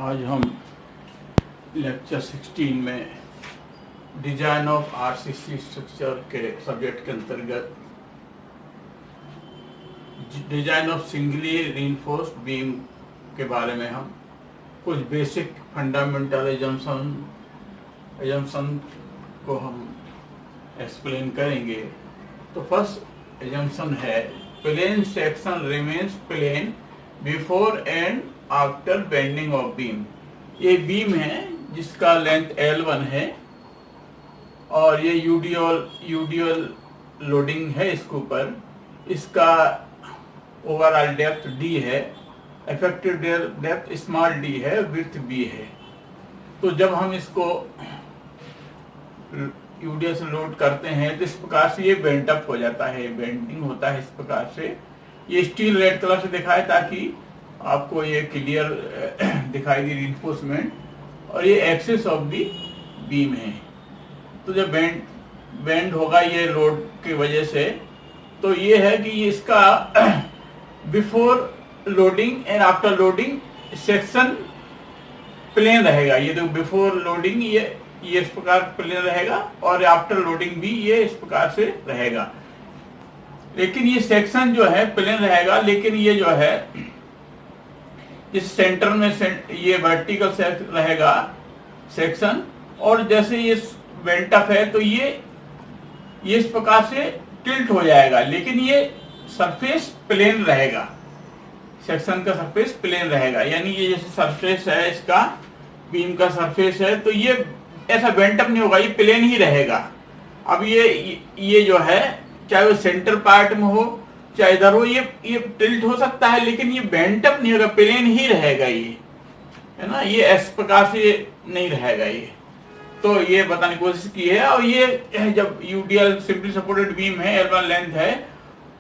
आज हम लेक्चर 16 में डिजाइन ऑफ आरसीसी स्ट्रक्चर के सब्जेक्ट के अंतर्गत design of singly reinforced beam के बारे में हम कुछ बेसिक फंडामेंटल एजम्पशन को हम एक्सप्लेन करेंगे। तो फर्स्ट एजम्पशन है plane section remains plane before and after bending of beam. ये बीम है जिसका लेंथ L1 है और ये यूडियल लोडिंग है इसके ऊपर। इसका ओवरऑल डेप्थ D है, इफेक्टिव डेप्थ स्मॉल d है, विड्थ B है। तो जब हम इसको यूडियल से लोड करते हैं तो इस प्रकार से ये बेंट अप हो जाता है, बेंडिंग होता है इस प्रकार से। ये स्टील रेड कलर से दिखाए ताकि आपको ये क्लियर दिखाई दे रिइंफोर्समेंट। और ये एक्सिस ऑफ दी बीम है। तो जब बेंड होगा ये लोड की वजह से, तो ये है कि इसका before loading and after loading section plane रहेगा। ये तो बिफोर लोडिंग ये इस प्रकार प्लेन रहेगा और आफ्टर लोडिंग भी ये इस प्रकार से रहेगा। लेकिन ये सेक्शन जो है प्लेन रहेगा, लेकिन ये जो है इस सेंटर में ये वर्टिकल रहेगा सेक्शन, और जैसे ये बेंट अप है तो ये इस प्रकार से टिल्ट हो जाएगा, लेकिन ये सरफेस प्लेन रहेगा, सेक्शन का सरफेस प्लेन रहेगा। यानी ये जैसे सरफेस है, इसका बीम का सरफेस है, तो ये ऐसा बेंट अप नहीं होगा, ये प्लेन ही रहेगा। अब ये जो है चाहे वो सेंटर पार्ट में हो चाहे इधर हो, ये टिल्ट हो सकता है, लेकिन ये बेंट अप नहीं होगा, प्लेन ही रहेगा ये, है ना। ये इस प्रकार से नहीं रहेगा ये। तो ये बताने की कोशिश की है। और ये जब यूडीएल सिंपली सपोर्टेड बीम है, L1 लेंथ है,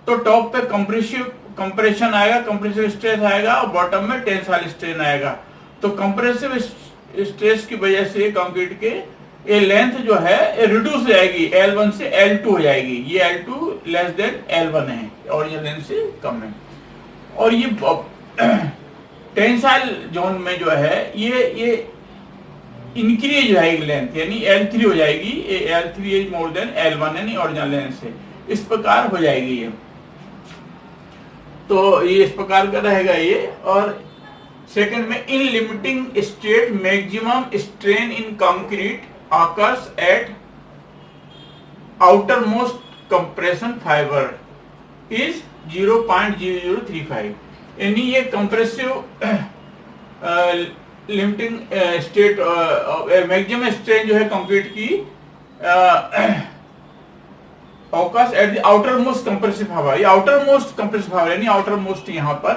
तो टॉप पे कंप्रेशन आएगा, कंप्रेसिव स्ट्रेस आएगा, और बॉटम में टेंसाइल स्ट्रेन आएगा। तो कंप्रेसिव स्ट्रेस की वजह से कंक्रीट के ये लेंथ जो है रिड्यूस हो जाएगी, L1 से L2 हो जाएगी। ये L2 लेस देन L1 है और ये लेंथ से कम है। और ये टेंसाइल जोन में जो है ये इंक्रीज हो जाएगी लेंथ, यानी L3 हो जाएगी। L3 is more than L1 यानी ओरिजिनल लेंथ से, इस प्रकार हो जाएगी ये। तो ये इस प्रकार का रहेगा ये। और सेकंड में इन limiting state maximum strain in concrete occurs at outermost compression fiber is 0.0035। यानी ये compressive limiting state maximum strain जो है कंक्रीट की occurs at the outermost compressive fiber। ये outermost compressive fiber यानी outermost यहाँ पर,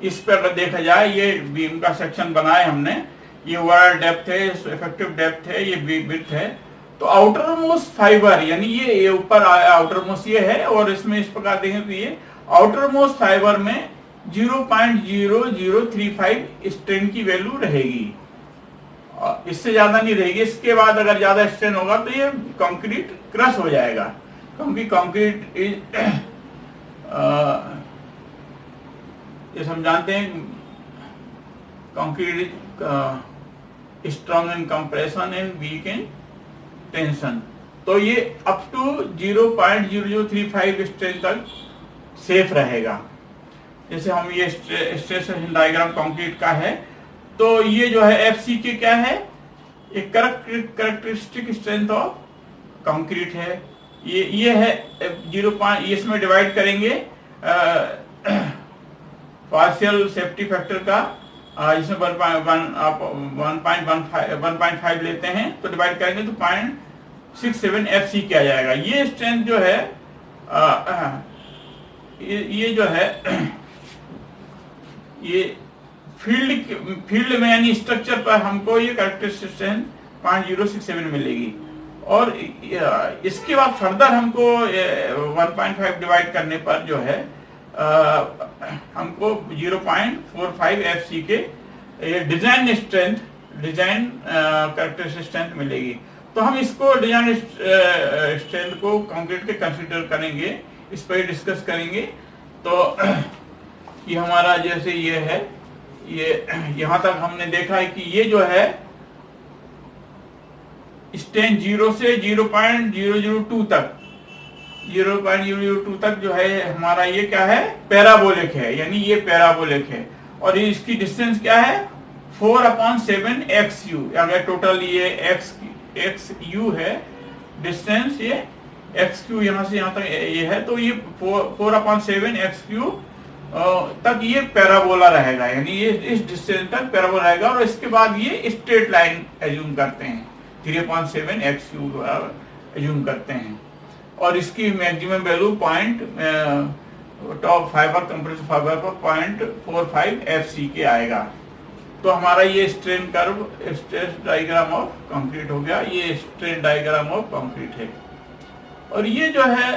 इस पर अगर देखा जाए ये बीम का सेक्शन बनाए हमने, ये ओवरऑल डेप्थ है, इफेक्टिव डेप्थ है, ये विड्थ है। तो आउटर मोस्ट फाइबर यानी ये ऊपर आया आउटर मोस्ट ये है, और इसमें इस प्रकार देखें तो ये आउटर मोस्ट फाइबर में 0.0035 स्ट्रेन की वैल्यू रहेगी, इससे ज्यादा नहीं रहेगी। इसके बाद अगर ज्यादा स्ट्रेन होगा तो ये कंक्रीट क्रश हो जाएगा, क्योंकि कंक्रीट ये हम जानते हैं concrete strong in compression and weak in tension. तो ये अप टू 0.0035 स्ट्रेन तक सेफ रहेगा। जैसे हम ये स्ट्रेस डायग्राम कंक्रीट का है, तो ये जो है FCK क्या है, एक कैरेक्टरिस्टिक स्ट्रेंथ ऑफ कंक्रीट है। ये है 0. इसमें डिवाइड करेंगे पार्शियल सेफ्टी फैक्टर का, इसमें 1.5 लेते हैं तो डिवाइड करेंगे तो 0.67 FC आ जाएगा। ये स्ट्रेंथ जो है ये जो है ये फील्ड में यानी स्ट्रक्चर पर हमको ये कैरेक्टरिस्टिक स्ट्रेंथ 0.067 मिलेगी। और इसके बाद फर्दर हमको 1.5 डिवाइड करने पर जो है हमको 0.45 FC design strength, design characteristic strength मिलेगी। तो हम इसको डिजाइन स्ट्रेंथ को कंक्रीट के कंसीडर करेंगे, इस पर डिस्कस करेंगे। तो ये हमारा जैसे ये है ये यहां तक हमने देखा है कि ये जो है स्ट्रेन 0 से 0.002 तक 0.002 तक जो है हमारा ये क्या है, पैराबोलिक है, यानी ये पैराबोलिक है। और ये इसकी डिस्टेंस क्या है, 4/7 XU। अगर टोटल ये XU है डिस्टेंस, ये XQ यहाँ से यहाँ तक ये है, तो ये 4/7 XQ तक ये पैराबोला रहेगा, यानी ये इस डिस्टेंस तक पैराबोला रहेगा। और इसके बाद ये स्ट्रेट लाइन एज्यूम करते हैं, 3/7 XQ एज्यूम करते हैं। और इसकी maximum value top fibre compressive fibre पर 0.45 FC के आएगा। तो हमारा ये strain curve, stress diagram of concrete हो गया। ये स्ट्रेन डायग्राम ऑफ कंक्रीट है। और ये जो है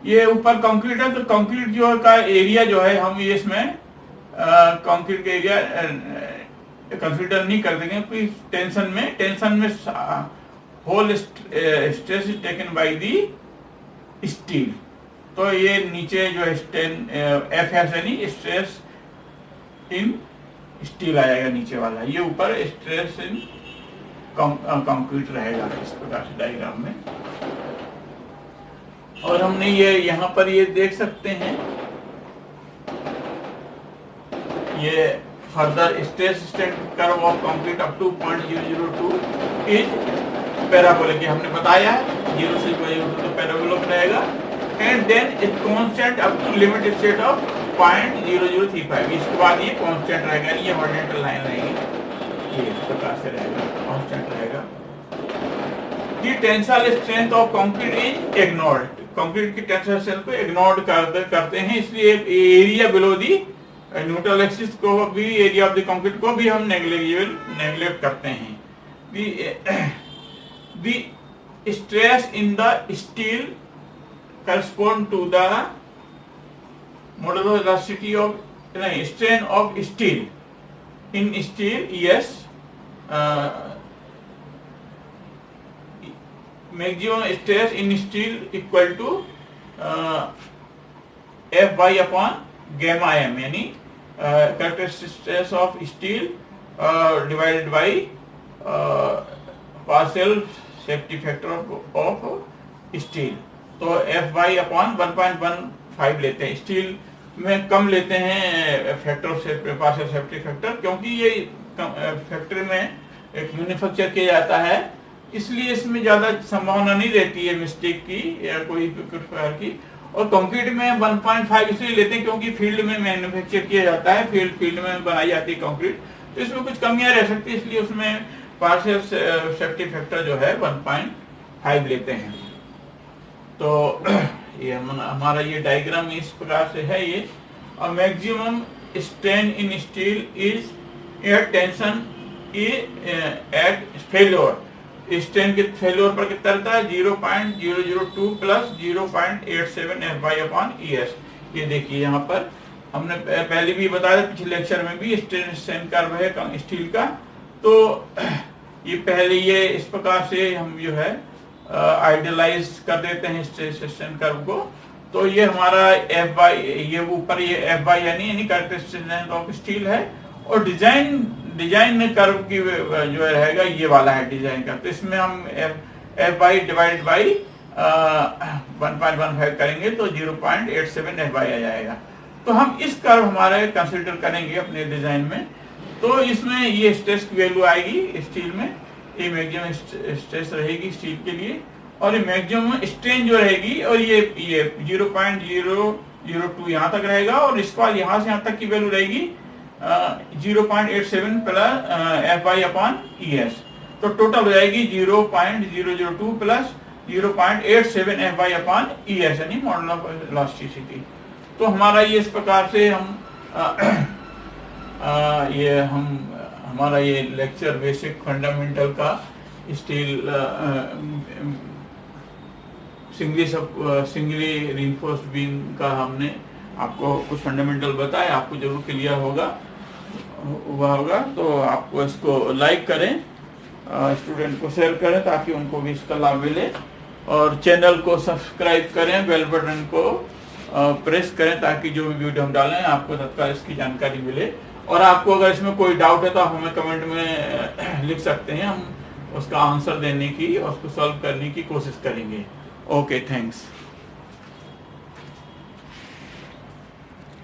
ये ऊपर कंक्रीट है, तो कंक्रीट जो का एरिया जो है हम ये इसमें कंक्रीट का एरिया कंसिडर नहीं कर देंगे, क्योंकि टेंशन में whole stress is taken by the steel. तो ये नीचे जो स्ट्रेन एफ यानी स्ट्रेस इन स्टील आ जाएगा नीचे वाला, ये ऊपर स्ट्रेस इन कंक्रीट रहेगा इस प्रकार से डायग्राम में। और हमने ये यहाँ पर ये देख सकते हैं, ये further stress strain curve of concrete up to 0.002 is parabolic, हमने बताया है 0 से 0.02 तो पैराबोलिक रहेगा। And then it constant up to limit state of 0.0035। इसके बाद ये कांस्टेंट रहेगा, ये हॉरिजॉन्टल लाइन रहेगी, ये इस प्रकार से रहेगा, कांस्टेंट रहेगा। The tensile strength of concrete is ignored. Concrete की टेंसाइल स्ट्रेंथ को इग्नोर करते हैं, इसलिए area below the neutral axis को भी, एरिया ऑफ द कंक्रीट को भी हम नेग्लेक्ट करते हैं। The stress in the steel correspond to the modular elasticity of strain of steel. In steel, yes, maximum stress in steel equal to Fy upon gamma m, यानी characteristic stress of steel divided by partial safety factor of steel. तो Fy upon 1.15 लेते हैं, steel में कम लेते हैं factor से, partial safety factor, क्योंकि ये फैक्ट्री में एक मैन्युफैक्चर किया जाता है, इसलिए इसमें ज्यादा संभावना नहीं रहती है मिस्टेक की या कोई प्रकार की। और कंक्रीट में 1.5 इसलिए लेते हैं क्योंकि फील्ड में मैन्युफैक्चर किया जाता है, फील्ड में बनाई जाती है कंक्रीट, तो इसमें कुछ कमियां रह सकती है, इसलिए उसमें पार्शियल सेफ्टी फैक्टर जो है 1.5 लेते हैं। तो ये हमारा ये डायग्राम इस प्रकार से है ये। और maximum strain in steel is at tension at failure. Strain के फेल्योर पर कितना रहता है, 0.002 प्लस 0.87 Fy अपॉन ES। ये देखिए यहाँ पर हमने पहले भी बताया, पिछले लेक्चर में भी स्ट्रेन कर्व है स्टील का। तो ये पहले ये इस प्रकार से हम जो है आइडियलाइज कर देते हैं स्ट्रेन कर्व को। तो ये हमारा Fy, ये ऊपर ये Fy यानी कैरेक्टरिस्टिक ऑफ स्टील है। और डिजाइन कर्व की जो रहेगा ये वाला है डिजाइन कर्व। तो इसमें हम Fy डिवाइडेड बाई 1.15 करेंगे तो 0.87 Fy आ जाएगा। तो हम इस कर्व हमारे कंसिडर करेंगे अपने डिजाइन में। तो इसमें ये स्ट्रेस की वैल्यू आएगी स्टील में, ये मैक्सिमम स्ट्रेस रहेगी स्टील के लिए, और ये मैक्सिमम स्ट्रेन जो रहेगी, और ये 0.002 यहाँ तक रहेगा, और इसके बाद यहाँ से यहाँ तक की वैल्यू रहेगी 0.87 प्लस Fy अपॉन ES। तो टोटल हो जाएगी 0.002 प्लस 0.87 Fy अपॉन ES, यानी मॉडल ऑफ इलास्टिसिटी। तो हमारा ये इस प्रकार से हमारा ये लेक्चर बेसिक फंडामेंटल का स्टील सिंगली रिइंफोर्स्ड बीम का हमने आपको कुछ फंडामेंटल बताया, आपको जरूर क्लियर हुआ होगा। तो आपको इसको लाइक करें, स्टूडेंट को शेयर करें ताकि उनको भी इसका लाभ मिले, और चैनल को सब्सक्राइब करें, बेल बटन को प्रेस करें ताकि जो भी वीडियो हम डालें आपको तत्काल इसकी जानकारी मिले। और आपको अगर इसमें कोई डाउट है तो आप हमें कमेंट में लिख सकते हैं, हम उसका आंसर देने की और उसको सॉल्व करने की कोशिश करेंगे। Okay, thanks.